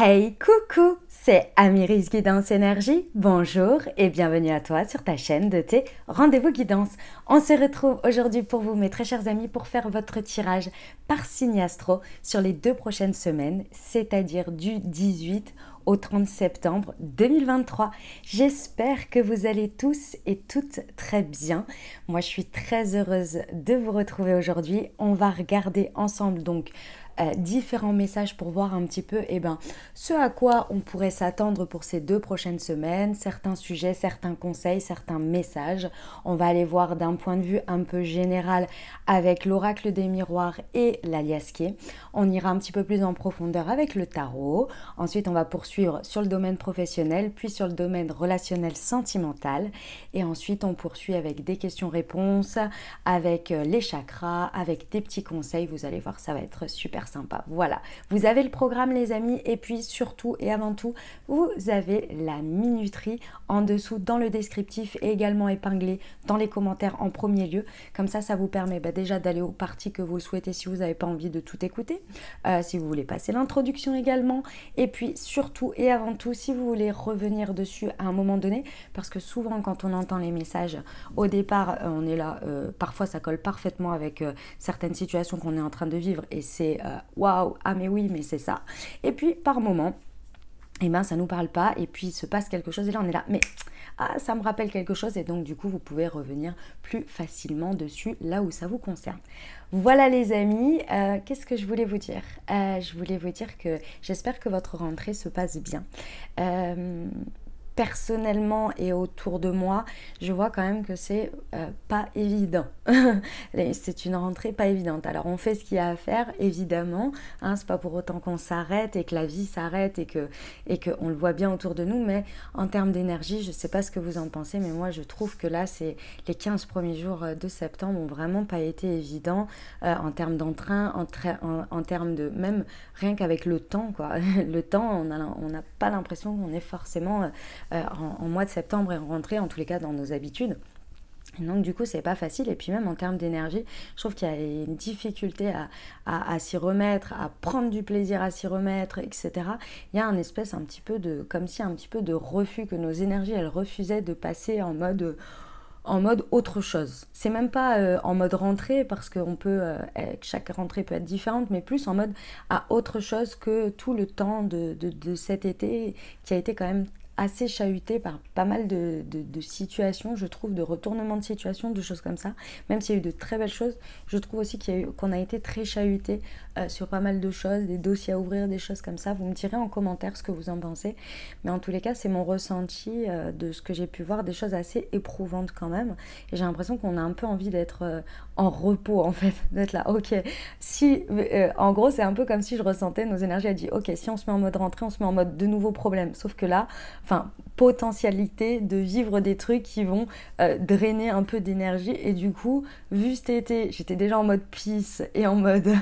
Hey, coucou, c'est Amiris Guidance Énergie. Bonjour et bienvenue à toi sur ta chaîne de tes rendez-vous guidance. On se retrouve aujourd'hui pour vous, mes très chers amis, pour faire votre tirage par signe astro sur les 2 prochaines semaines, c'est-à-dire du 18 au 30 septembre 2023. J'espère que vous allez tous et toutes très bien. Moi, je suis très heureuse de vous retrouver aujourd'hui. On va regarder ensemble donc différents messages pour voir un petit peu ce à quoi on pourrait s'attendre pour ces 2 prochaines semaines, certains sujets, certains conseils, certains messages. On va aller voir d'un point de vue un peu général avec l'oracle des miroirs et l'aliasqué. On ira un petit peu plus en profondeur avec le tarot. Ensuite, on va poursuivre sur le domaine professionnel, puis sur le domaine relationnel sentimental. Et ensuite, on poursuit avec des questions-réponses, avec les chakras, avec des petits conseils. Vous allez voir, ça va être super sympa. Voilà, vous avez le programme les amis, et puis surtout et avant tout, vous avez la minuterie en dessous dans le descriptif et également épinglé dans les commentaires en premier lieu. Comme ça vous permet déjà d'aller aux parties que vous souhaitez si vous n'avez pas envie de tout écouter, si vous voulez passer l'introduction également, et puis surtout et avant tout, si vous voulez revenir dessus à un moment donné, parce que souvent quand on entend les messages au départ, on est là, parfois ça colle parfaitement avec certaines situations qu'on est en train de vivre et c'est waouh, ah mais oui, mais c'est ça. Et puis par moment, ça nous parle pas et puis il se passe quelque chose et là on est là, mais ça me rappelle quelque chose, et donc du coup vous pouvez revenir plus facilement dessus là où ça vous concerne. Voilà les amis, qu'est-ce que je voulais vous dire? Je voulais vous dire que j'espère que votre rentrée se passe bien. Personnellement et autour de moi, je vois quand même que c'est pas évident. C'est une rentrée pas évidente. Alors on fait ce qu'il y a à faire, évidemment, hein, c'est pas pour autant qu'on s'arrête et que la vie s'arrête et que on le voit bien autour de nous, mais en termes d'énergie, je sais pas ce que vous en pensez, mais moi je trouve que là, c'est les 15 premiers jours de septembre ont vraiment pas été évidents en termes d'entrain, en termes de même rien qu'avec le temps, quoi. Le temps, on n'a pas l'impression qu'on est forcément en mois de septembre et en rentrée, en tous les cas dans nos habitudes. Et donc du coup c'est pas facile, et puis même en termes d'énergie je trouve qu'il y a une difficulté à s'y remettre, à prendre du plaisir à s'y remettre, etc. Il y a un espèce un petit peu de, comme si un petit peu de refus, que nos énergies elles refusaient de passer en mode autre chose. C'est même pas en mode rentrée, parce que chaque rentrée peut être différente, mais plus en mode à autre chose que tout le temps de cet été qui a été quand même assez chahuté par pas mal de situations, je trouve, de retournements de situation, de choses comme ça. Même s'il y a eu de très belles choses, je trouve aussi qu'on a été très chahuté sur pas mal de choses, des dossiers à ouvrir, des choses comme ça. Vous me direz en commentaire ce que vous en pensez. Mais en tous les cas, c'est mon ressenti de ce que j'ai pu voir, des choses assez éprouvantes quand même. Et j'ai l'impression qu'on a un peu envie d'être en repos, en fait, d'être là. Ok, si, en gros, c'est un peu comme si je ressentais nos énergies. Elle dit, ok, si on se met en mode rentrée, on se met en mode de nouveaux problèmes. Sauf que là, potentialité de vivre des trucs qui vont drainer un peu d'énergie, et du coup vu cet été j'étais déjà en mode peace et en mode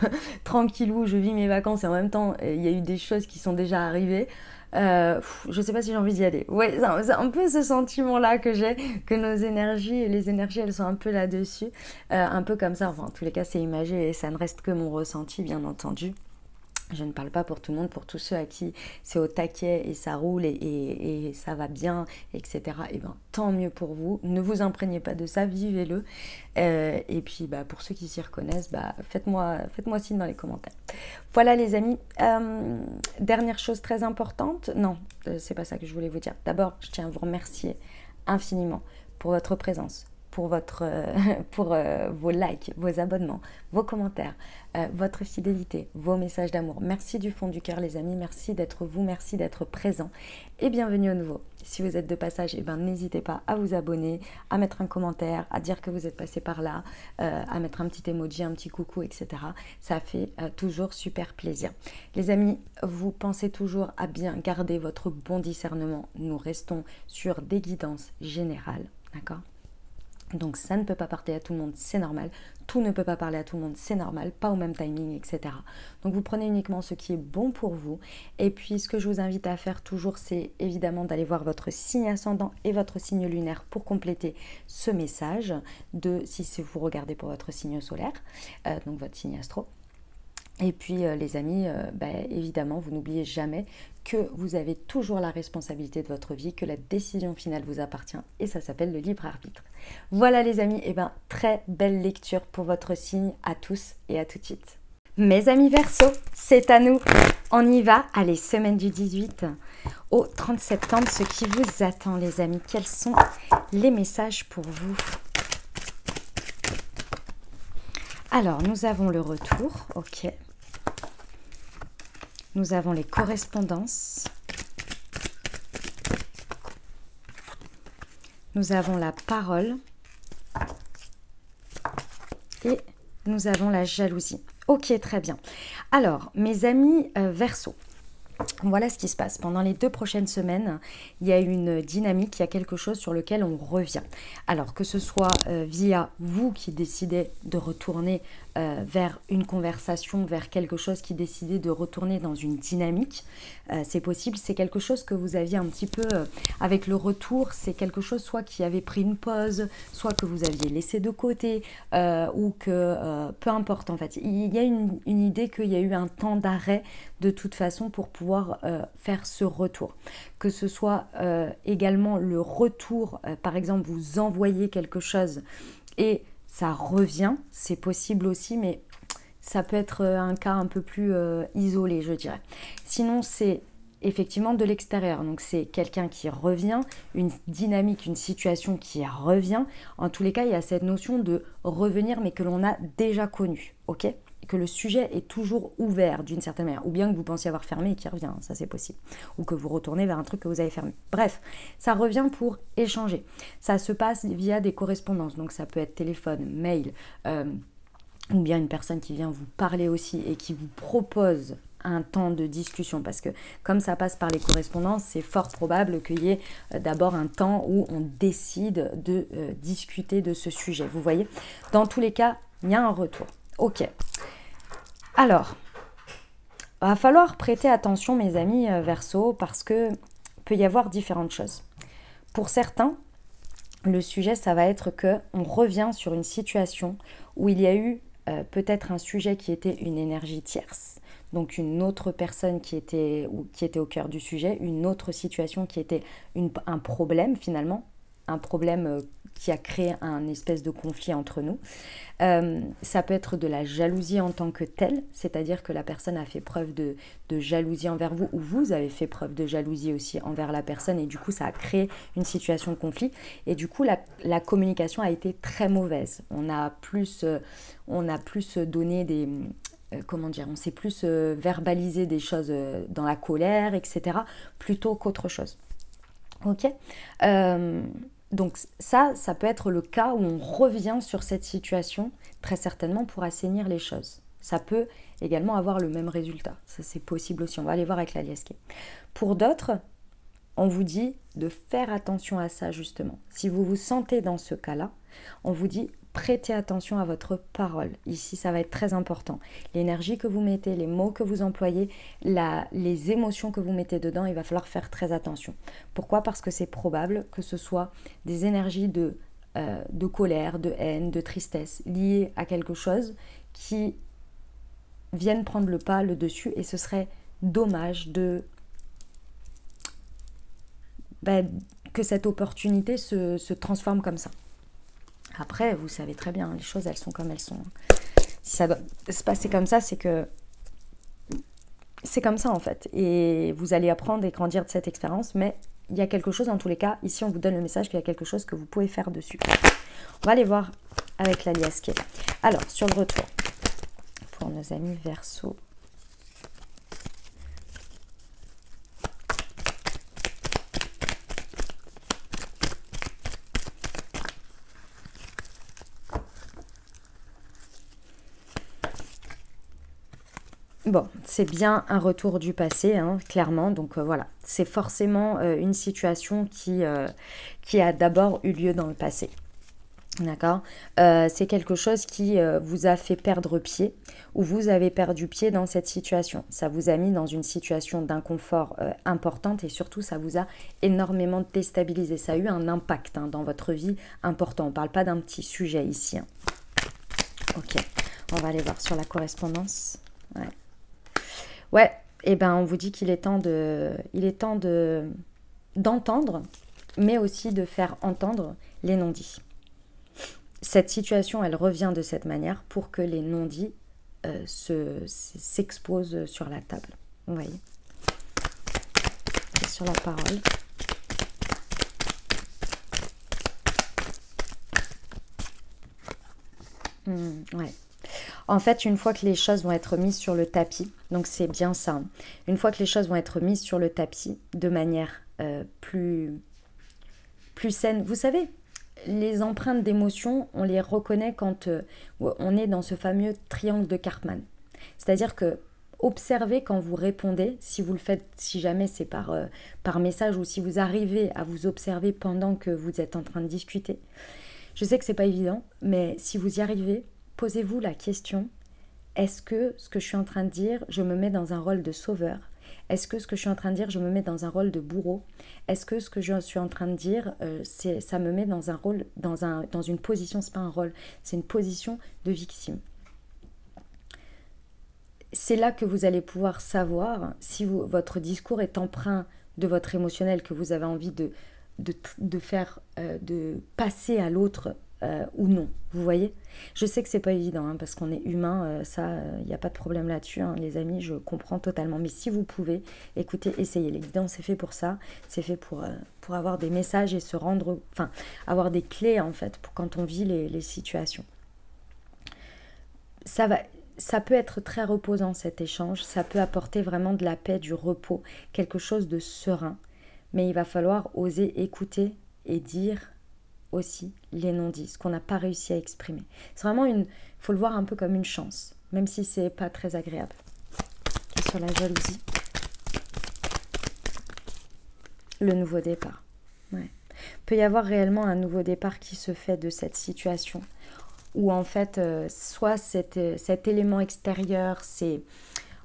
tranquillou, je vis mes vacances, et en même temps il y a eu des choses qui sont déjà arrivées. Je sais pas si j'ai envie d'y aller. Ouais, c'est un peu ce sentiment là que j'ai, que nos énergies, les énergies elles sont un peu là-dessus, un peu comme ça. Enfin en tous les cas c'est imagé et ça ne reste que mon ressenti, bien entendu. Je ne parle pas pour tout le monde, pour tous ceux à qui c'est au taquet et ça roule et ça va bien, etc. Et bien, tant mieux pour vous. Ne vous imprégnez pas de ça, vivez-le. Et puis, pour ceux qui s'y reconnaissent, faites-moi signe dans les commentaires. Voilà les amis. Dernière chose très importante. Non, c'est pas ça que je voulais vous dire. D'abord, je tiens à vous remercier infiniment pour votre présence, pour vos likes, vos abonnements, vos commentaires, votre fidélité, vos messages d'amour. Merci du fond du cœur les amis, merci d'être vous, merci d'être présent, et bienvenue au nouveau. Si vous êtes de passage, n'hésitez pas à vous abonner, à mettre un commentaire, à dire que vous êtes passé par là, à mettre un petit emoji, un petit coucou, etc. Ça fait toujours super plaisir. Les amis, vous pensez toujours à bien garder votre bon discernement. Nous restons sur des guidances générales, d'accord ? Donc ça ne peut pas parler à tout le monde, c'est normal. Tout ne peut pas parler à tout le monde, c'est normal. Pas au même timing, etc. Donc vous prenez uniquement ce qui est bon pour vous. Et puis ce que je vous invite à faire toujours, c'est évidemment d'aller voir votre signe ascendant et votre signe lunaire pour compléter ce message, si vous regardez pour votre signe solaire, donc votre signe astro. Et puis les amis, évidemment, vous n'oubliez jamais que vous avez toujours la responsabilité de votre vie, que la décision finale vous appartient et ça s'appelle le libre arbitre. Voilà les amis, et très belle lecture pour votre signe à tous et à tout de suite. Mes amis Verseau, c'est à nous. On y va. Allez, semaine du 18 au 30 septembre, ce qui vous attend les amis. Quels sont les messages pour vous? Alors, nous avons le retour, ok. Nous avons les correspondances. Nous avons la parole. Et nous avons la jalousie. Ok, très bien. Alors, mes amis Verseau, voilà ce qui se passe. Pendant les 2 prochaines semaines, il y a une dynamique, il y a quelque chose sur lequel on revient. Alors, que ce soit via vous qui décidez de retourner vers une conversation, vers quelque chose qui décidait de retourner dans une dynamique, c'est possible. C'est quelque chose que vous aviez un petit peu avec le retour. C'est quelque chose soit qui avait pris une pause, soit que vous aviez laissé de côté, ou que peu importe en fait. Il y a une idée qu'il y a eu un temps d'arrêt de toute façon pour pouvoir faire ce retour. Que ce soit également le retour, par exemple vous envoyez quelque chose et ça revient, c'est possible aussi, mais ça peut être un cas un peu plus isolé, je dirais. Sinon, c'est effectivement de l'extérieur. Donc, c'est quelqu'un qui revient, une dynamique, une situation qui revient. En tous les cas, il y a cette notion de revenir, mais que l'on a déjà connu, ok ? Que le sujet est toujours ouvert d'une certaine manière, ou bien que vous pensiez avoir fermé et qui revient, ça c'est possible, ou que vous retournez vers un truc que vous avez fermé. Bref, ça revient pour échanger. Ça se passe via des correspondances, donc ça peut être téléphone, mail, ou bien une personne qui vient vous parler aussi et qui vous propose un temps de discussion, parce que comme ça passe par les correspondances, c'est fort probable qu'il y ait d'abord un temps où on décide de discuter de ce sujet. Vous voyez, dans tous les cas, il y a un retour. Ok. Alors, va falloir prêter attention, mes amis Verseau, parce que peut y avoir différentes choses. Pour certains, le sujet, ça va être que on revient sur une situation où il y a eu peut-être un sujet qui était une énergie tierce, donc une autre personne qui était au cœur du sujet, une autre situation qui était un problème finalement, un problème qui a créé un espèce de conflit entre nous. Ça peut être de la jalousie en tant que telle, c'est-à-dire que la personne a fait preuve de jalousie envers vous, ou vous avez fait preuve de jalousie aussi envers la personne, et du coup ça a créé une situation de conflit, et du coup la communication a été très mauvaise. On a plus donné des... comment dire, on s'est plus verbalisé des choses dans la colère, etc., plutôt qu'autre chose. Ok. Donc ça peut être le cas où on revient sur cette situation, très certainement pour assainir les choses. Ça peut également avoir le même résultat. Ça, c'est possible aussi. On va aller voir avec la liesque. Pour d'autres, on vous dit de faire attention à ça, justement. Si vous vous sentez dans ce cas-là, on vous dit prêtez attention à votre parole. Ici, ça va être très important. L'énergie que vous mettez, les mots que vous employez, les émotions que vous mettez dedans, il va falloir faire très attention. Pourquoi ? Parce que c'est probable que ce soit des énergies de colère, de haine, de tristesse, liées à quelque chose qui viennent prendre le pas, le dessus, et ce serait dommage que cette opportunité se transforme comme ça. Après, vous savez très bien, les choses, elles sont comme elles sont. Si ça doit se passer comme ça, c'est que c'est comme ça en fait. Et vous allez apprendre et grandir de cette expérience, mais il y a quelque chose dans tous les cas. Ici, on vous donne le message qu'il y a quelque chose que vous pouvez faire dessus. On va aller voir avec la liesque. Alors, sur le retour, pour nos amis Verseau. Bon, c'est bien un retour du passé, hein, clairement. Donc voilà, c'est forcément une situation qui a d'abord eu lieu dans le passé. D'accord ? C'est quelque chose qui vous a fait perdre pied, ou vous avez perdu pied dans cette situation. Ça vous a mis dans une situation d'inconfort importante, et surtout ça vous a énormément déstabilisé. Ça a eu un impact dans votre vie important. On ne parle pas d'un petit sujet ici. Hein. Ok, on va aller voir sur la correspondance. Ouais. Ouais, et ben on vous dit qu'il est temps d'entendre, mais aussi de faire entendre les non-dits. Cette situation, elle revient de cette manière pour que les non-dits s'exposent sur la table. Vous voyez, et sur la parole. Ouais. En fait, une fois que les choses vont être mises sur le tapis, donc c'est bien ça, hein, une fois que les choses vont être mises sur le tapis de manière plus saine, vous savez, les empreintes d'émotion, on les reconnaît quand on est dans ce fameux triangle de Karpman. C'est-à-dire que observez quand vous répondez, si vous le faites, si jamais c'est par message ou si vous arrivez à vous observer pendant que vous êtes en train de discuter. Je sais que c'est pas évident, mais si vous y arrivez, posez-vous la question, est-ce que ce que je suis en train de dire, je me mets dans un rôle de sauveur? Est-ce que ce que je suis en train de dire, je me mets dans un rôle de bourreau? Est-ce que ce que je suis en train de dire, ça me met dans un rôle, dans une position, c'est pas un rôle, c'est une position de victime. C'est là que vous allez pouvoir savoir si votre discours est empreint de votre émotionnel, que vous avez envie de faire, de passer à l'autre ou non, vous voyez. Je sais que c'est pas évident, hein, parce qu'on est humain, ça, il n'y a pas de problème là-dessus, hein, les amis, je comprends totalement. Mais si vous pouvez, écoutez, essayez. Les guidances, c'est fait pour ça, c'est fait pour avoir des messages et se rendre, enfin, avoir des clés, en fait, pour quand on vit les situations. Ça peut être très reposant, cet échange, ça peut apporter vraiment de la paix, du repos, quelque chose de serein. Mais il va falloir oser écouter et dire aussi les non-dits, ce qu'on n'a pas réussi à exprimer. C'est vraiment faut le voir un peu comme une chance, même si c'est pas très agréable. Et sur la jalousie, le nouveau départ. Ouais. Peut y avoir réellement un nouveau départ qui se fait de cette situation, où en fait, soit cet élément extérieur, c'est...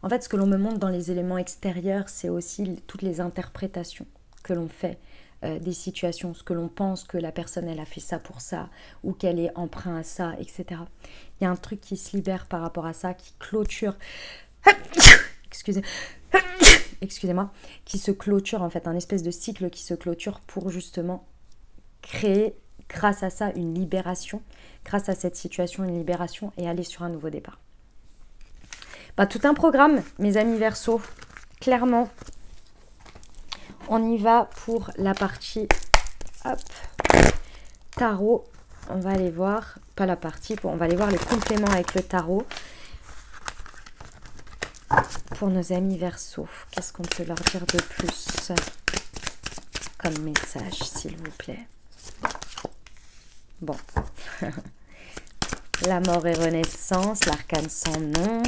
En fait, ce que l'on me montre dans les éléments extérieurs, c'est aussi toutes les interprétations que l'on fait des situations, ce que l'on pense que la personne, elle a fait ça pour ça, ou qu'elle est emprunt à ça, etc. Il y a un truc qui se libère par rapport à ça, qui clôture... Excusez-moi, qui se clôture, en fait, un espèce de cycle qui se clôture pour justement créer, grâce à ça, une libération, grâce à cette situation, une libération, et aller sur un nouveau départ. Bah, tout un programme, mes amis Verseau, clairement. On y va pour la partie tarot. On va aller voir, pas la partie, on va aller voir les compléments avec le tarot. Pour nos amis Verseau, qu'est-ce qu'on peut leur dire de plus comme message, s'il vous plaît? Bon. La mort et renaissance, l'arcane sans nom.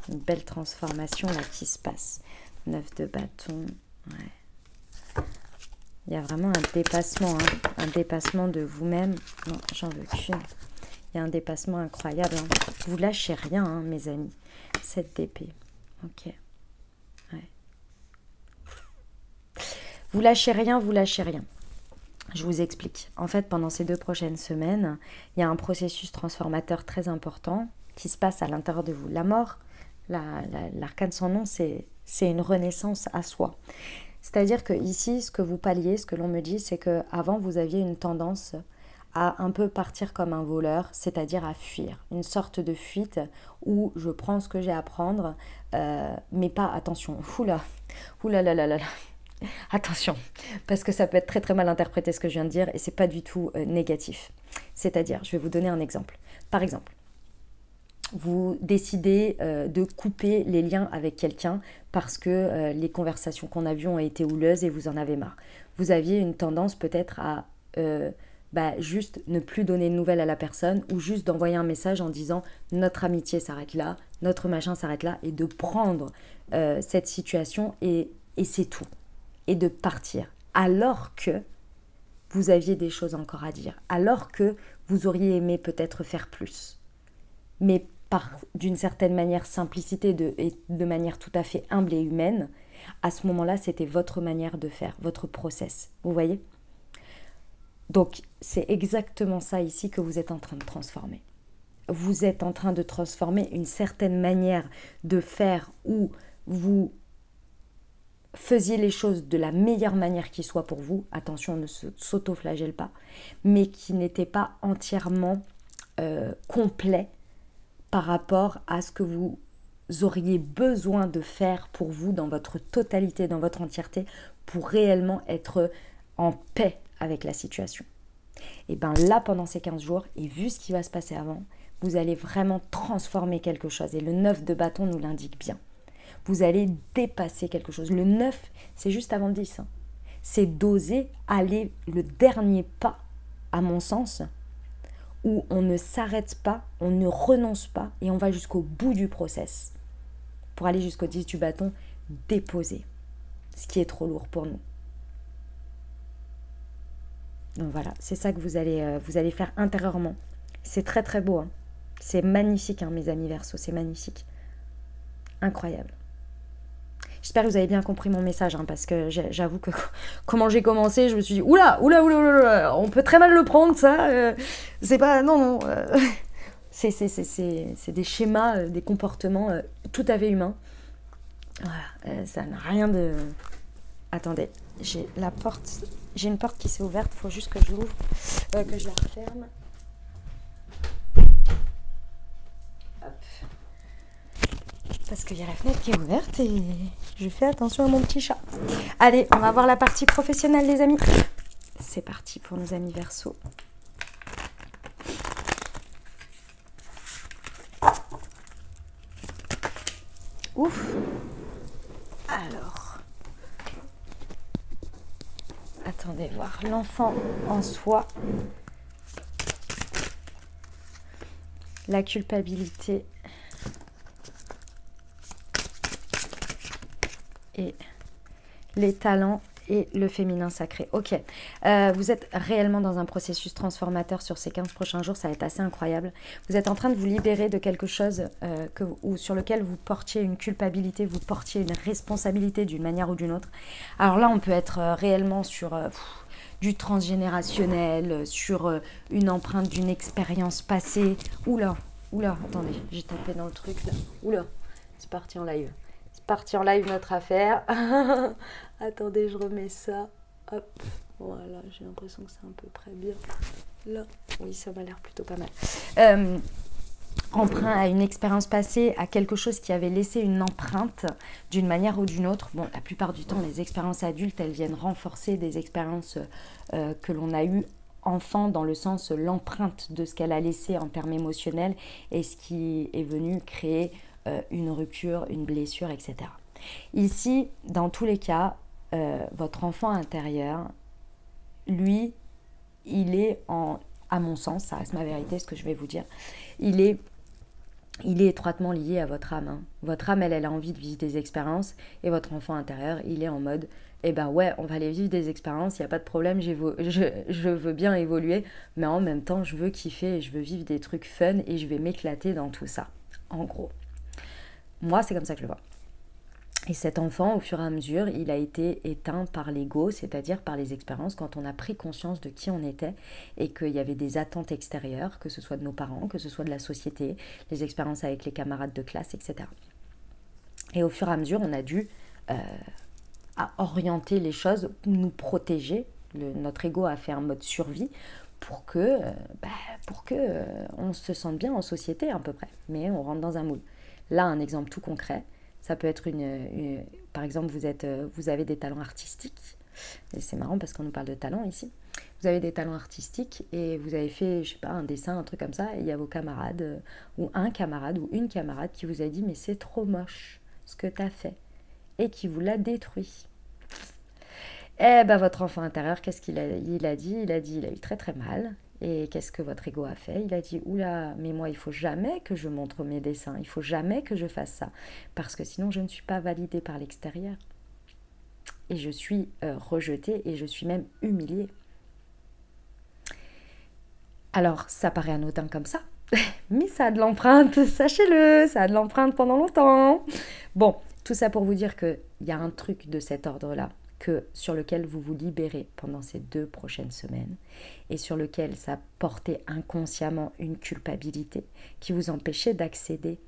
Une belle transformation là qui se passe. 9 de bâton. Ouais. Il y a vraiment un dépassement, hein, un dépassement de vous-même. Non, j'en veux qu'une. Il y a un dépassement incroyable. Hein. Vous lâchez rien, hein, mes amis. 7 d'épée. Ok. Ouais. Vous lâchez rien, vous lâchez rien. Je vous explique. En fait, pendant ces 2 prochaines semaines, il y a un processus transformateur très important qui se passe à l'intérieur de vous. La mort, l'arcane sans nom, c'est une renaissance à soi. C'est-à-dire que ici, ce que vous palliez, ce que l'on me dit, c'est qu'avant, vous aviez une tendance à un peu partir comme un voleur, c'est-à-dire à fuir. Une sorte de fuite où je prends ce que j'ai à prendre, mais pas, attention, oula là là là là. Attention, parce que ça peut être très très mal interprété ce que je viens de dire et c'est pas du tout négatif. C'est-à-dire, je vais vous donner un exemple. Par exemple, vous décidez de couper les liens avec quelqu'un parce que les conversations qu'on a vues ont été houleuses et vous en avez marre. Vous aviez une tendance peut-être à juste ne plus donner de nouvelles à la personne ou juste d'envoyer un message en disant notre amitié s'arrête là, notre machin s'arrête là et de prendre cette situation et c'est tout. Et de partir, alors que vous aviez des choses encore à dire, alors que vous auriez aimé peut-être faire plus. Mais d'une certaine manière, simplicité et de manière tout à fait humble et humaine, à ce moment-là, c'était votre manière de faire, votre process. Vous voyez? Donc, c'est exactement ça ici que vous êtes en train de transformer. vous êtes en train de transformer une certaine manière de faire où vous faisiez les choses de la meilleure manière qui soit pour vous, attention, on ne s'auto-flagelle pas, mais qui n'était pas entièrement complet par rapport à ce que vous auriez besoin de faire pour vous dans votre totalité, dans votre entièreté, pour réellement être en paix avec la situation. Et bien là, pendant ces 15 jours, et vu ce qui va se passer avant, vous allez vraiment transformer quelque chose. Et le 9 de bâton nous l'indique bien. Vous allez dépasser quelque chose. Le 9, c'est juste avant le 10. Hein. C'est d'oser aller le dernier pas, à mon sens, où on ne s'arrête pas, on ne renonce pas, et on va jusqu'au bout du process. Pour aller jusqu'au 10 du bâton, déposer ce qui est trop lourd pour nous. Donc voilà, c'est ça que vous allez faire intérieurement. C'est très très beau. Hein. C'est magnifique, hein, mes amis Verseau, c'est magnifique. Incroyable. J'espère que vous avez bien compris mon message, hein, parce que j'avoue que comment j'ai commencé, je me suis dit, oula, on peut très mal le prendre, ça. C'est pas, non. C'est des schémas, des comportements tout à fait humains. Voilà, ça n'a rien de... Attendez, j'ai une porte qui s'est ouverte, il faut juste que je l'ouvre, que je la referme. Hop. Parce qu'il y a la fenêtre qui est ouverte et je fais attention à mon petit chat. Allez, on va voir la partie professionnelle, les amis. C'est parti pour nos amis Verseau. Ouf. Alors, attendez voir l'enfant en soi, la culpabilité et les talents et le féminin sacré. Ok, vous êtes réellement dans un processus transformateur sur ces 15 prochains jours, ça va être assez incroyable. Vous êtes en train de vous libérer de quelque chose sur lequel vous portiez une culpabilité, vous portiez une responsabilité d'une manière ou d'une autre. Alors là, on peut être réellement sur du transgénérationnel, sur une empreinte d'une expérience passée. Oula, attendez, j'ai tapé dans le truc là. Oula, c'est parti en live. Parti en live notre affaire. Attendez, je remets ça. Hop, voilà, j'ai l'impression que c'est à peu près bien. Là, oui, ça m'a l'air plutôt pas mal. Emprunt à une expérience passée, à quelque chose qui avait laissé une empreinte d'une manière ou d'une autre. Bon, la plupart du temps, les expériences adultes, elles viennent renforcer des expériences que l'on a eues enfant, dans le sens l'empreinte de ce qu'elle a laissé en termes émotionnels et ce qui est venu créer une rupture, une blessure, etc. Ici, dans tous les cas, votre enfant intérieur, lui, il est à mon sens, ça reste ma vérité, ce que je vais vous dire, il est étroitement lié à votre âme. Hein. Votre âme, elle a envie de vivre des expériences, et votre enfant intérieur, il est en mode, eh ben ouais, on va aller vivre des expériences, il n'y a pas de problème, je veux bien évoluer, mais en même temps, je veux kiffer, et je veux vivre des trucs fun, et je vais m'éclater dans tout ça, en gros. Moi, c'est comme ça que je le vois. Et cet enfant, au fur et à mesure, il a été éteint par l'ego, c'est-à-dire par les expériences, quand on a pris conscience de qui on était et qu'il y avait des attentes extérieures, que ce soit de nos parents, que ce soit de la société, les expériences avec les camarades de classe, etc. Et au fur et à mesure, on a dû à orienter les choses, nous protéger. Notre ego a fait un mode survie pour que on se sente bien en société à peu près, mais on rentre dans un moule. Là, un exemple tout concret, ça peut être par exemple, vous avez des talents artistiques, et c'est marrant parce qu'on nous parle de talent ici. Vous avez des talents artistiques et vous avez fait, je sais pas, un dessin, un truc comme ça, et il y a vos camarades, ou un camarade ou une camarade qui vous a dit « mais c'est trop moche ce que tu as fait » et qui vous l'a détruit. Eh ben, votre enfant intérieur, qu'est-ce qu'il a dit ? Il a eu très très mal. Et qu'est-ce que votre ego a fait ? Il a dit « Oula, mais moi, il faut jamais que je montre mes dessins, il faut jamais que je fasse ça, parce que sinon, je ne suis pas validée par l'extérieur. Et je suis rejetée et je suis même humiliée. » Alors, ça paraît anodin comme ça, mais ça a de l'empreinte, sachez-le, ça a de l'empreinte pendant longtemps. Bon, tout ça pour vous dire qu'il y a un truc de cet ordre-là sur lequel vous vous libérez pendant ces 2 prochaines semaines et sur lequel ça portait inconsciemment une culpabilité qui vous empêchait d'accéder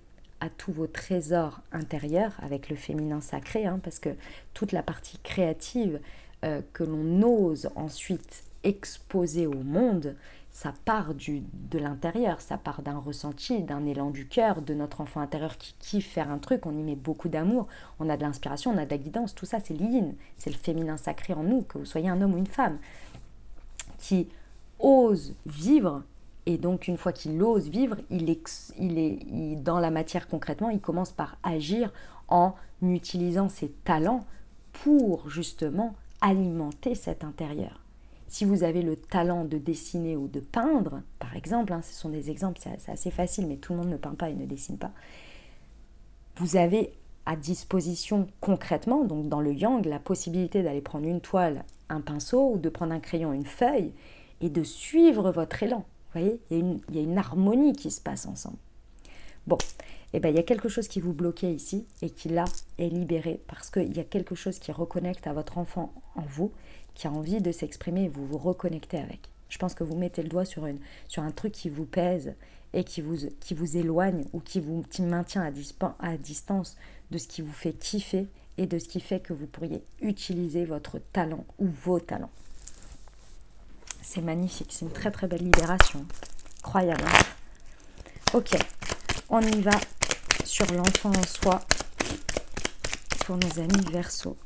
à tous vos trésors intérieurs avec le féminin sacré, parce que toute la partie créative que l'on ose ensuite exposer au monde, ça part de l'intérieur, ça part d'un ressenti, d'un élan du cœur, de notre enfant intérieur qui kiffe faire un truc, on y met beaucoup d'amour, on a de l'inspiration, on a de la guidance, tout ça c'est l'yin, c'est le féminin sacré en nous, que vous soyez un homme ou une femme, qui ose vivre. Et donc, une fois qu'il ose vivre, il est dans la matière concrètement, il commence par agir en utilisant ses talents pour justement alimenter cet intérieur. Si vous avez le talent de dessiner ou de peindre, par exemple, ce sont des exemples, c'est assez facile, mais tout le monde ne peint pas et ne dessine pas, vous avez à disposition concrètement, donc dans le yang, la possibilité d'aller prendre une toile, un pinceau, ou de prendre un crayon, une feuille, et de suivre votre élan. Vous voyez, il y a une harmonie qui se passe ensemble. Bon, il y a quelque chose qui vous bloquait ici et qui là est libéré parce qu'il y a quelque chose qui reconnecte à votre enfant en vous, qui a envie de s'exprimer et vous vous reconnectez avec. Je pense que vous mettez le doigt sur un truc qui vous pèse et qui vous éloigne ou qui vous maintient à distance de ce qui vous fait kiffer et de ce qui fait que vous pourriez utiliser votre talent ou vos talents. C'est magnifique, c'est une très très belle libération. Incroyable. Ok, on y va sur l'enfant en soi pour nos amis Verseau.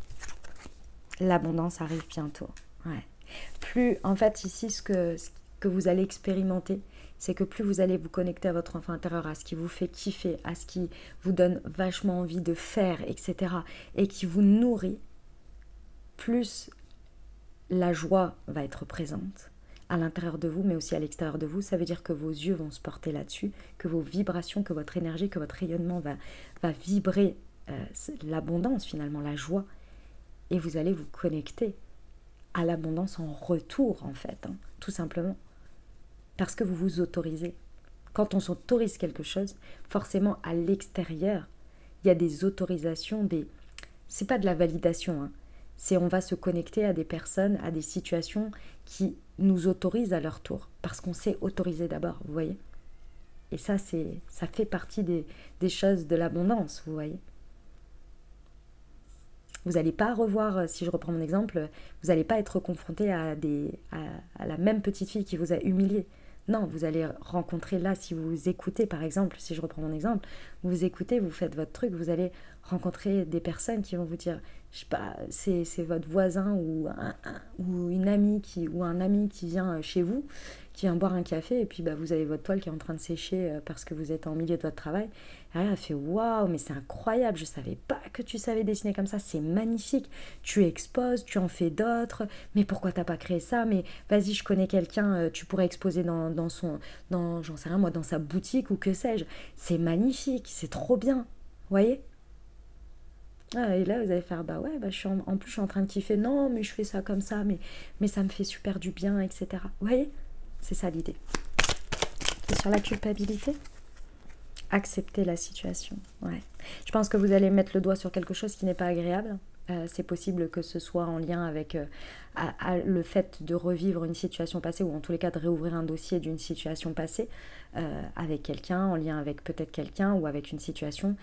L'abondance arrive bientôt. Ouais. Plus, en fait, ici, ce que vous allez expérimenter, c'est que plus vous allez vous connecter à votre enfant intérieur, à ce qui vous fait kiffer, à ce qui vous donne vachement envie de faire, etc., et qui vous nourrit, plus la joie va être présente à l'intérieur de vous, mais aussi à l'extérieur de vous. Ça veut dire que vos yeux vont se porter là-dessus, que vos vibrations, que votre énergie, que votre rayonnement va vibrer l'abondance, finalement, la joie. Et vous allez vous connecter à l'abondance en retour, en fait, tout simplement. Parce que vous vous autorisez. Quand on s'autorise quelque chose, forcément, à l'extérieur, il y a des autorisations, c'est pas de la validation, c'est on va se connecter à des personnes, à des situations qui nous autorisent à leur tour, parce qu'on s'est autorisé d'abord, vous voyez. Et ça fait partie des choses de l'abondance, vous voyez. Vous n'allez pas revoir, si je reprends mon exemple, vous n'allez pas être confronté à la même petite fille qui vous a humilié. Non, vous allez rencontrer là, si vous écoutez par exemple, si je reprends mon exemple, vous écoutez, vous faites votre truc, vous allez rencontrer des personnes qui vont vous dire, je sais pas, c'est votre voisin ou une amie ou un ami qui vient chez vous, qui vient boire un café, et puis vous avez votre toile qui est en train de sécher parce que vous êtes en milieu de votre travail. Et elle fait waouh, mais c'est incroyable, je savais pas que tu savais dessiner comme ça, c'est magnifique. Tu exposes, tu en fais d'autres, mais pourquoi t'as pas créé ça? Mais vas-y, je connais quelqu'un, tu pourrais exposer j'en sais rien moi, dans sa boutique ou que sais-je. C'est magnifique, c'est trop bien, vous voyez? Et là, vous allez faire, en plus, je suis en train de kiffer. Non, mais je fais ça comme ça, mais ça me fait super du bien, etc. Vous voyez? C'est ça l'idée. Et sur la culpabilité, accepter la situation. Ouais. Je pense que vous allez mettre le doigt sur quelque chose qui n'est pas agréable. C'est possible que ce soit en lien avec le fait de revivre une situation passée, ou en tous les cas de réouvrir un dossier d'une situation passée avec quelqu'un, en lien avec peut-être quelqu'un ou avec une situation.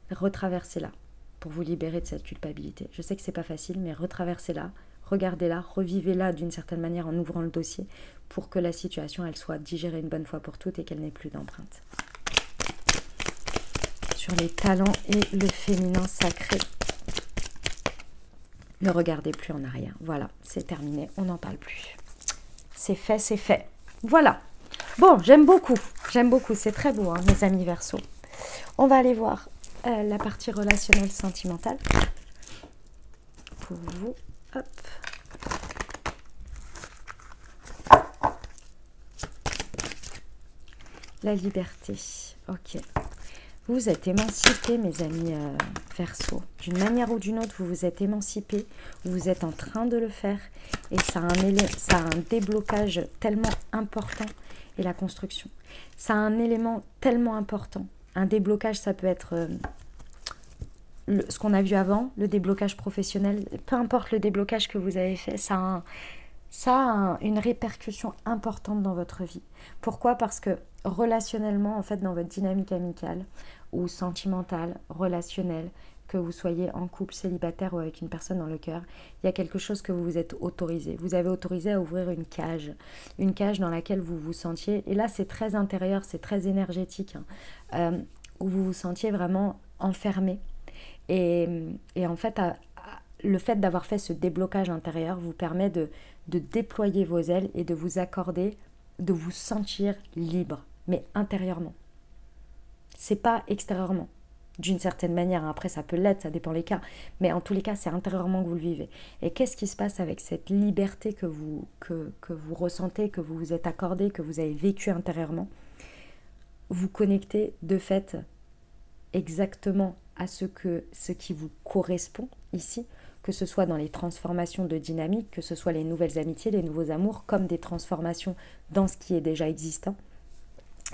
Retraversez-la pour vous libérer de cette culpabilité. Je sais que c'est pas facile, mais retraversez-la, regardez-la, revivez-la d'une certaine manière en ouvrant le dossier pour que la situation elle soit digérée une bonne fois pour toutes et qu'elle n'ait plus d'empreinte. Sur les talents et le féminin sacré, ne regardez plus en arrière. Voilà, c'est terminé, on n'en parle plus. C'est fait, c'est fait. Voilà. Bon, j'aime beaucoup, c'est très beau, mes amis Verseau. On va aller voir la partie relationnelle sentimentale pour vous. Hop. La liberté. Ok. Vous êtes émancipés, mes amis Verseau. D'une manière ou d'une autre, vous vous êtes émancipés. Vous êtes en train de le faire. Et ça a un déblocage tellement important. Et la construction. Ça a un élément tellement important. Un déblocage, ça peut être ce qu'on a vu avant, le déblocage professionnel, peu importe le déblocage que vous avez fait, ça a une répercussion importante dans votre vie. Pourquoi? Parce que relationnellement, en fait, dans votre dynamique amicale ou sentimentale, relationnelle, que vous soyez en couple, célibataire ou avec une personne dans le cœur, il y a quelque chose que vous vous êtes autorisé. Vous avez autorisé à ouvrir une cage dans laquelle vous vous sentiez, et là c'est très intérieur, c'est très énergétique, hein, où vous vous sentiez vraiment enfermé. Et en fait, le fait d'avoir fait ce déblocage intérieur vous permet de déployer vos ailes et de vous accorder, de vous sentir libre, mais intérieurement. C'est pas extérieurement. D'une certaine manière, après ça peut l'être, ça dépend les cas, mais en tous les cas c'est intérieurement que vous le vivez. Et qu'est-ce qui se passe avec cette liberté que vous ressentez, que vous vous êtes accordé, que vous avez vécu intérieurement? Vous connectez de fait exactement à ce qui vous correspond ici, que ce soit dans les transformations de dynamique, que ce soit les nouvelles amitiés, les nouveaux amours, comme des transformations dans ce qui est déjà existant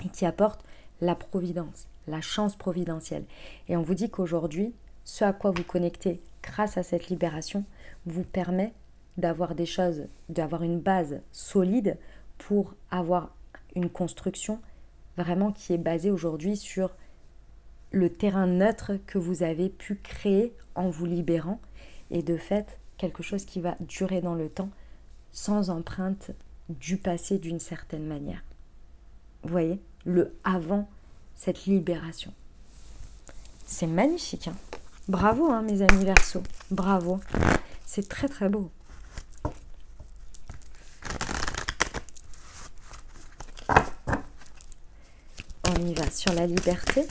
et qui apportent la providence, la chance providentielle. Et on vous dit qu'aujourd'hui, ce à quoi vous connectez grâce à cette libération vous permet d'avoir des choses, d'avoir une base solide pour avoir une construction vraiment qui est basée aujourd'hui sur le terrain neutre que vous avez pu créer en vous libérant, et de fait quelque chose qui va durer dans le temps sans empreinte du passé d'une certaine manière. Vous voyez, le avant cette libération. C'est magnifique, hein. Bravo, hein, mes amis Verseaux, bravo. C'est très très beau. On y va sur la liberté.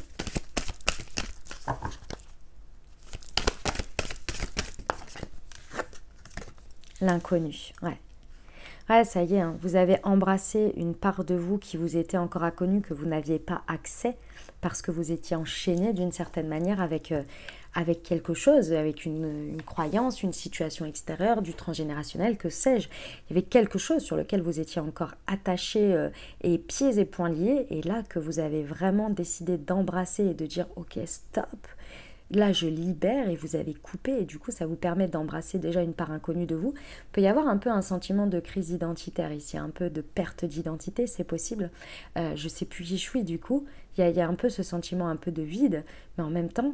L'inconnu, ouais. Ouais, ça y est, hein, vous avez embrassé une part de vous qui vous était encore inconnue, que vous n'aviez pas accès, parce que vous étiez enchaîné d'une certaine manière avec quelque chose, avec une croyance, une situation extérieure, du transgénérationnel, que sais-je. Il y avait quelque chose sur lequel vous étiez encore attaché et pieds et poings liés, et là que vous avez vraiment décidé d'embrasser et de dire « Ok, stop !» Là, je libère et vous avez coupé, et du coup, ça vous permet d'embrasser déjà une part inconnue de vous. Il peut y avoir un peu un sentiment de crise identitaire ici, un peu de perte d'identité, c'est possible. Je ne sais plus qui je suis, du coup. Il y a un peu ce sentiment un peu de vide, mais en même temps,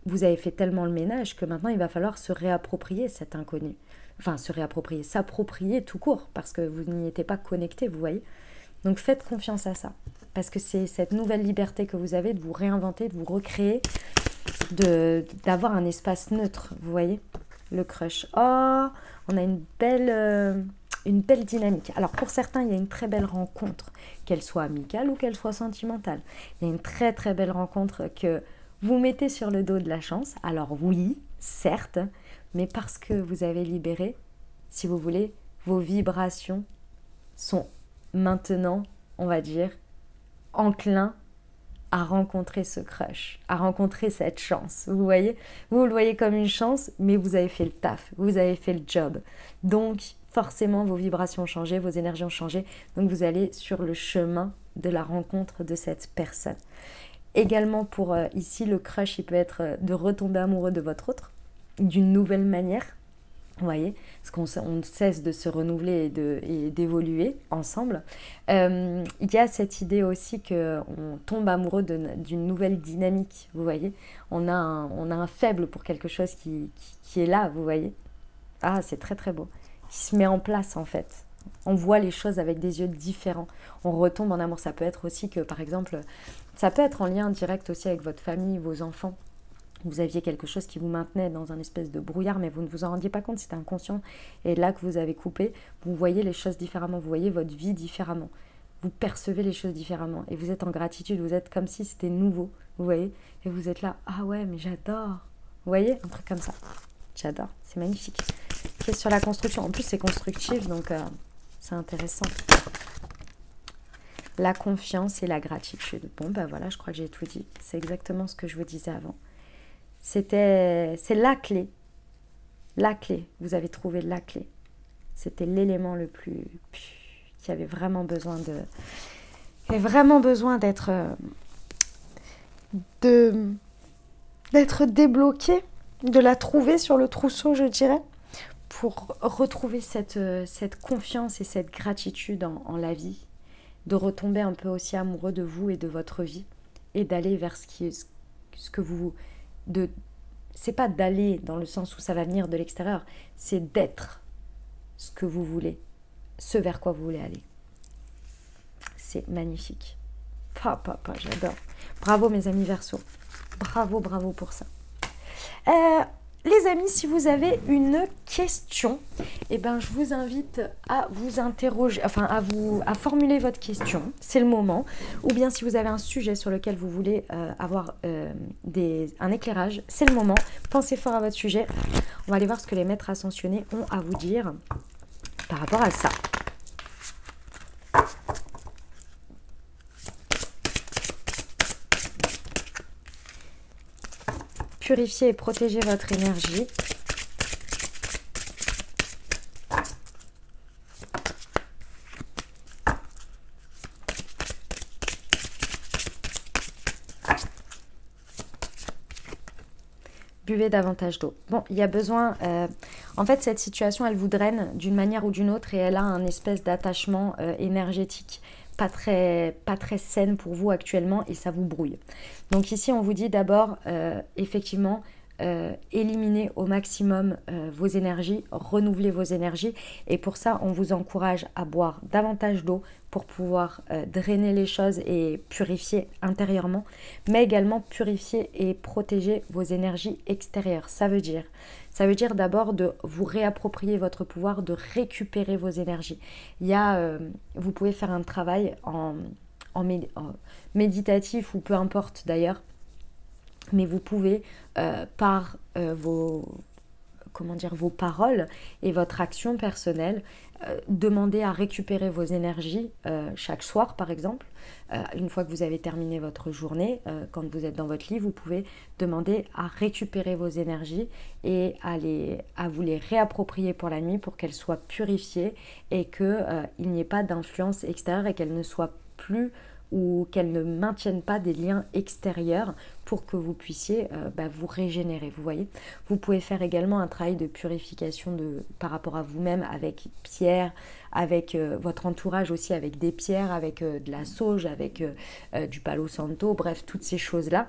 vous avez fait tellement le ménage que maintenant, il va falloir se réapproprier cet inconnu. Enfin, s'approprier tout court, parce que vous n'y étiez pas connecté, vous voyez. Donc, faites confiance à ça. Parce que c'est cette nouvelle liberté que vous avez de vous réinventer, de vous recréer, d'avoir un espace neutre, vous voyez, le crush. Oh, on a une belle dynamique. Alors pour certains, il y a une très belle rencontre, qu'elle soit amicale ou qu'elle soit sentimentale. Il y a une très très belle rencontre que vous mettez sur le dos de la chance. Alors oui, certes, mais parce que vous avez libéré, si vous voulez, vos vibrations sont maintenant, on va dire, enclin à rencontrer ce crush, à rencontrer cette chance. Vous voyez, vous le voyez comme une chance, mais vous avez fait le taf, vous avez fait le job. Donc, forcément, vos vibrations ont changé, vos énergies ont changé. Donc, vous allez sur le chemin de la rencontre de cette personne. Également, pour ici, le crush, il peut être de retomber amoureux de votre autre, d'une nouvelle manière. Vous voyez, parce qu'on cesse de se renouveler et d'évoluer ensemble. Il y a cette idée aussi qu'on tombe amoureux d'une nouvelle dynamique, vous voyez. On a un faible pour quelque chose qui est là, vous voyez. Ah, c'est très très beau. Qui se met en place en fait. On voit les choses avec des yeux différents. On retombe en amour. Ça peut être aussi que, par exemple, ça peut être en lien direct aussi avec votre famille, vos enfants. Vous aviez quelque chose qui vous maintenait dans un espèce de brouillard, mais vous ne vous en rendiez pas compte, c'était inconscient. Et là que vous avez coupé, vous voyez les choses différemment, vous voyez votre vie différemment. Vous percevez les choses différemment. Et vous êtes en gratitude, vous êtes comme si c'était nouveau, vous voyez. Et vous êtes là, ah ouais, mais j'adore. Vous voyez, un truc comme ça. J'adore, c'est magnifique. Okay, sur la construction, en plus c'est constructif, donc c'est intéressant. La confiance et la gratitude. Bon, ben voilà, je crois que j'ai tout dit. C'est exactement ce que je vous disais avant. C'est la clé. La clé. Vous avez trouvé la clé. C'était l'élément le plus... qui avait vraiment besoin d'être... d'être débloquée, de la trouver sur le trousseau, je dirais, pour retrouver cette confiance et cette gratitude en la vie, de retomber un peu aussi amoureux de vous et de votre vie, et d'aller vers ce que vous... c'est pas d'aller dans le sens où ça va venir de l'extérieur, c'est d'être ce que vous voulez, ce vers quoi vous voulez aller. C'est magnifique. J'adore. Bravo mes amis Verseau. Bravo pour ça. Les amis, si vous avez une question, eh ben, je vous invite à vous interroger, enfin à formuler votre question, c'est le moment. Ou bien si vous avez un sujet sur lequel vous voulez avoir un éclairage, c'est le moment. Pensez fort à votre sujet. On va aller voir ce que les maîtres ascensionnés ont à vous dire par rapport à ça. Purifiez et protégez votre énergie. Buvez davantage d'eau. Bon, il y a besoin... en fait, cette situation, elle vous draine d'une manière ou d'une autre et elle a un espèce d'attachement énergétique pas très saine pour vous actuellement et ça vous brouille. Donc ici, on vous dit d'abord, effectivement, éliminez au maximum vos énergies, renouvelez vos énergies et pour ça, on vous encourage à boire davantage d'eau pour pouvoir drainer les choses et purifier intérieurement, mais également purifier et protéger vos énergies extérieures. Ça veut dire d'abord de vous réapproprier votre pouvoir, de récupérer vos énergies. Vous pouvez faire un travail en méditatif ou peu importe d'ailleurs, mais vous pouvez par vos paroles et votre action personnelle, demander à récupérer vos énergies chaque soir par exemple. Une fois que vous avez terminé votre journée, quand vous êtes dans votre lit, vous pouvez demander à récupérer vos énergies et à vous les réapproprier pour la nuit pour qu'elles soient purifiées et qu'il n'y ait pas d'influence extérieure et qu'elles ne soient plus ou qu'elles ne maintiennent pas des liens extérieurs pour que vous puissiez vous régénérer, vous voyez. Vous pouvez faire également un travail de purification par rapport à vous-même avec pierre, avec votre entourage aussi, avec des pierres, avec de la sauge, avec du palo santo, bref, toutes ces choses-là.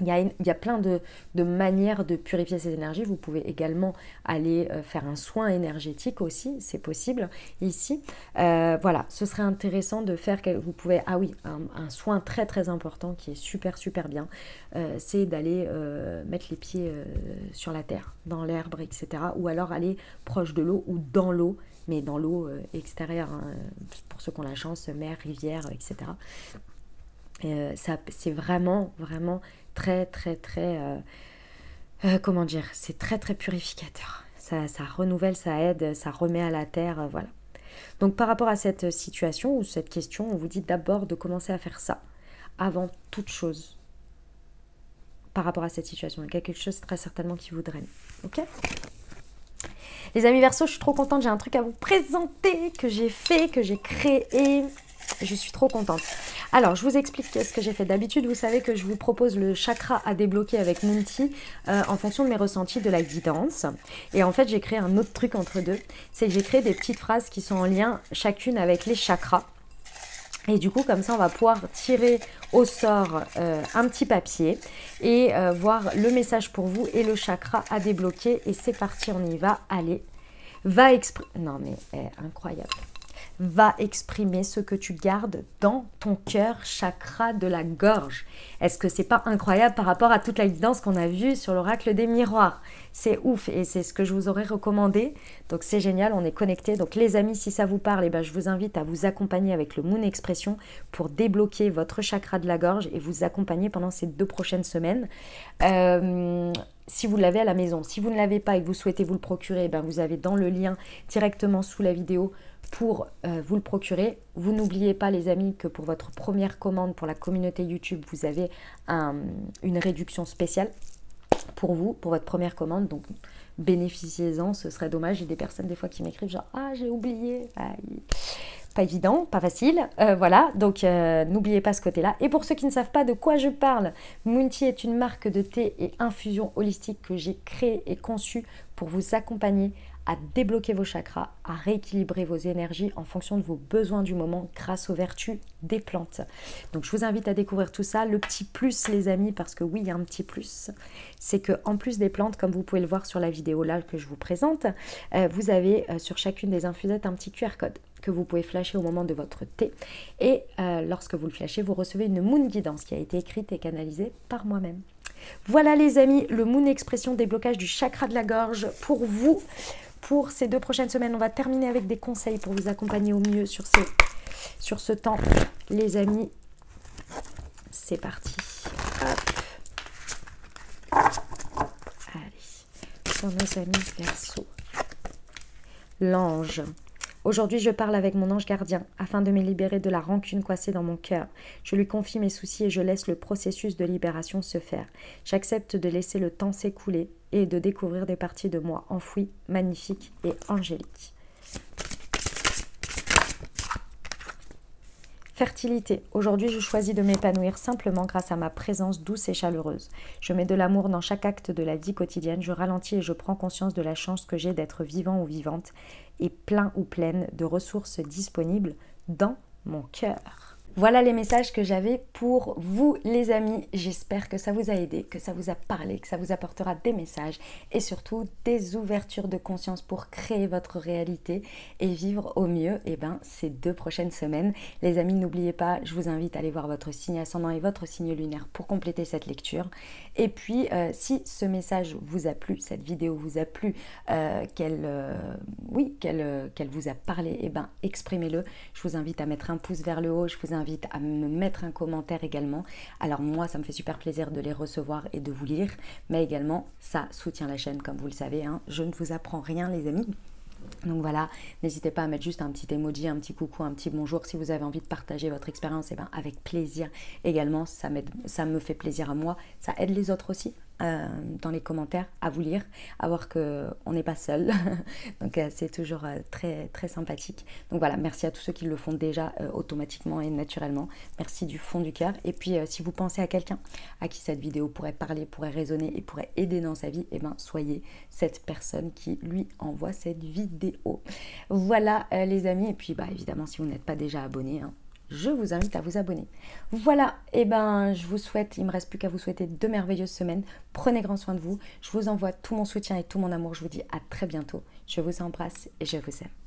Il y a plein de manières de purifier ces énergies. Vous pouvez également aller faire un soin énergétique aussi, c'est possible ici. Voilà, ce serait intéressant de faire, vous pouvez, un soin très très important qui est super bien, c'est d'aller mettre les pieds sur la terre, dans l'herbe, etc. Ou alors aller proche de l'eau ou dans l'eau, mais dans l'eau extérieure, hein, pour ceux qui ont la chance, mer, rivière, etc. C'est vraiment très c'est très purificateur. Ça renouvelle, ça aide, ça remet à la terre, voilà. Donc par rapport à cette situation ou cette question, on vous dit d'abord de commencer à faire ça avant toute chose. Par rapport à cette situation, il y a quelque chose très certainement qui vous draine. Ok ? Les amis Verseau, je suis trop contente, j'ai un truc à vous présenter que j'ai fait, que j'ai créé. Je suis trop contente. Alors, je vous explique ce que j'ai fait. D'habitude, vous savez que je vous propose le chakra à débloquer avec Mounty en fonction de mes ressentis, de la guidance. Et en fait, j'ai créé un autre truc entre deux. C'est que j'ai créé des petites phrases qui sont en lien chacune avec les chakras. Et du coup, comme ça, on va pouvoir tirer au sort un petit papier et voir le message pour vous et le chakra à débloquer. Et c'est parti, on y va. Allez, non mais incroyable. Va exprimer ce que tu gardes dans ton cœur, chakra de la gorge. Est-ce que c'est pas incroyable par rapport à toute la guidance qu'on a vue sur l'oracle des miroirs? C'est ouf et c'est ce que je vous aurais recommandé. Donc c'est génial, on est connectés. Donc les amis, si ça vous parle, eh ben, je vous invite à vous accompagner avec le Moon Expression pour débloquer votre chakra de la gorge et vous accompagner pendant ces 2 prochaines semaines. Si vous l'avez à la maison. Si vous ne l'avez pas et que vous souhaitez vous le procurer, eh ben, vous avez dans le lien directement sous la vidéo pour vous le procurer. Vous n'oubliez pas les amis que pour votre première commande pour la communauté YouTube, vous avez une réduction spéciale pour vous, pour votre première commande. Donc bénéficiez-en, ce serait dommage. J'ai des personnes des fois qui m'écrivent genre « Ah, j'ai oublié !» pas évident, pas facile, voilà, donc n'oubliez pas ce côté-là. Et pour ceux qui ne savent pas de quoi je parle, Moon-Tea est une marque de thé et infusion holistique que j'ai créée et conçue pour vous accompagner à débloquer vos chakras, à rééquilibrer vos énergies en fonction de vos besoins du moment grâce aux vertus des plantes. Donc je vous invite à découvrir tout ça. Le petit plus les amis, parce que oui il y a un petit plus, c'est que en plus des plantes, comme vous pouvez le voir sur la vidéo là que je vous présente, vous avez sur chacune des infusettes un petit QR code que vous pouvez flasher au moment de votre thé. Et lorsque vous le flashez, vous recevez une Moon Guidance qui a été écrite et canalisée par moi-même. Voilà les amis, le Moon Expression déblocage du chakra de la gorge pour vous. Pour ces 2 prochaines semaines, on va terminer avec des conseils pour vous accompagner au mieux sur ce temps. Les amis, c'est parti. Hop. Allez, pour nos amis Verseau. L'ange. Aujourd'hui, je parle avec mon ange gardien afin de me libérer de la rancune coincée dans mon cœur. Je lui confie mes soucis et je laisse le processus de libération se faire. J'accepte de laisser le temps s'écouler et de découvrir des parties de moi enfouies, magnifiques et angéliques. Fertilité. Aujourd'hui, je choisis de m'épanouir simplement grâce à ma présence douce et chaleureuse. Je mets de l'amour dans chaque acte de la vie quotidienne. Je ralentis et je prends conscience de la chance que j'ai d'être vivant ou vivante et plein ou pleine de ressources disponibles dans mon cœur. Voilà les messages que j'avais pour vous les amis. J'espère que ça vous a aidé, que ça vous a parlé, que ça vous apportera des messages et surtout des ouvertures de conscience pour créer votre réalité et vivre au mieux ces 2 prochaines semaines. Les amis, n'oubliez pas, je vous invite à aller voir votre signe ascendant et votre signe lunaire pour compléter cette lecture. Et puis, si ce message vous a plu, cette vidéo vous a plu, qu'elle vous a parlé, exprimez-le. Je vous invite à mettre un pouce vers le haut, je vous invite à me mettre un commentaire également. Alors moi, ça me fait super plaisir de les recevoir et de vous lire, mais également, ça soutient la chaîne, comme vous le savez, hein. Je ne vous apprends rien, les amis. Donc voilà, n'hésitez pas à mettre juste un petit emoji, un petit coucou, un petit bonjour. Si vous avez envie de partager votre expérience, avec plaisir également. Ça me fait plaisir à moi, ça aide les autres aussi. Dans les commentaires, à vous lire, à voir qu'on n'est pas seul. Donc c'est toujours très, très sympathique. Donc voilà, merci à tous ceux qui le font déjà automatiquement et naturellement. Merci du fond du cœur. Et puis si vous pensez à quelqu'un à qui cette vidéo pourrait parler, pourrait résonner et pourrait aider dans sa vie, soyez cette personne qui lui envoie cette vidéo. Voilà les amis. Et puis évidemment, si vous n'êtes pas déjà abonné, je vous invite à vous abonner. Voilà, je vous souhaite, il ne me reste plus qu'à vous souhaiter 2 merveilleuses semaines. Prenez grand soin de vous. Je vous envoie tout mon soutien et tout mon amour. Je vous dis à très bientôt. Je vous embrasse et je vous aime.